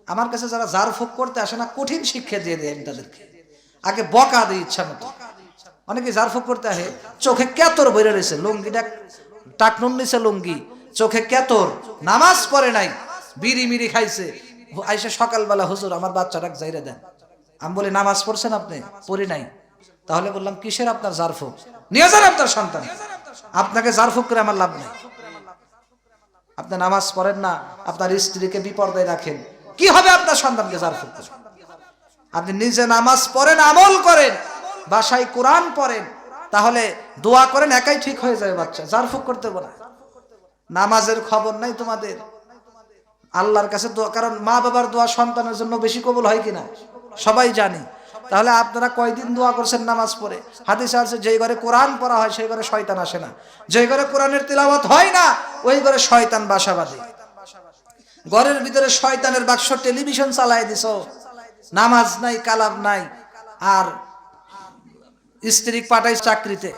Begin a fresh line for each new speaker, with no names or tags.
আমার কাছে যারা জার ফুক করতে আসে না, কঠিন শিক্ষা দিয়ে দেয় আমি তাদেরকে, আগে বকা দিই ইচ্ছা মতো। অনেকে জার ফুক করতে আসে, চোখে কেতর বইরে রয়েছে, লুঙ্গিটা টাকনুন নিছে, লুঙ্গি চোখে কেতর, নামাজ পড়ে নাই, বিড়ি মিড়ি খাইছে, আইসে সকালবেলা হুজুর আমার বাচ্চাটাকে যাইরে দেন। আমি বলি নামাজ পড়ছেন আপনি? পড়ি নাই। তাহলে বললাম কিসের আপনার জার ফুক? নিয়ে যান আপনার সন্তান, আপনাকে জার ফুক করে আমার লাভ নেই। আপনি নামাজ পড়েন না, আপনার স্ত্রীকে বিপর্দায় রাখেন, কি হবে আপনার সন্তানকে জার ফুক করে? আপনি নিজে নামাজ পড়েন, আমল করেন, বাসায় কোরআন পড়েন, তাহলে দোয়া করেন, একাই ঠিক হয়ে যাবে বাচ্চা। জার ফুক করতে বলা, নামাজের খবর নাই তোমাদের আল্লাহর কাছে দোয়া, কারণ মা বাবার দোয়া সন্তানের জন্য বেশি কবুল হয় কিনা সবাই জানি। তাহলে আপনারা কয়দিন দোয়া করছেন নামাজ পড়ে? হাদিসে আছে যেই ঘরে কোরআন পড়া হয় সেই ঘরে শয়তান আসে না, যেই ঘরে কোরআনের তিলাওয়াত হয় না ওই ঘরে শয়তান বাসা বাঁধে। ঘরের ভিতরে শয়তানের বাক্স টেলিভিশন চালাই দিছো, নামাজ নাই, কালাম নাই, আর স্ত্রী পাঠাই চাকরিতে।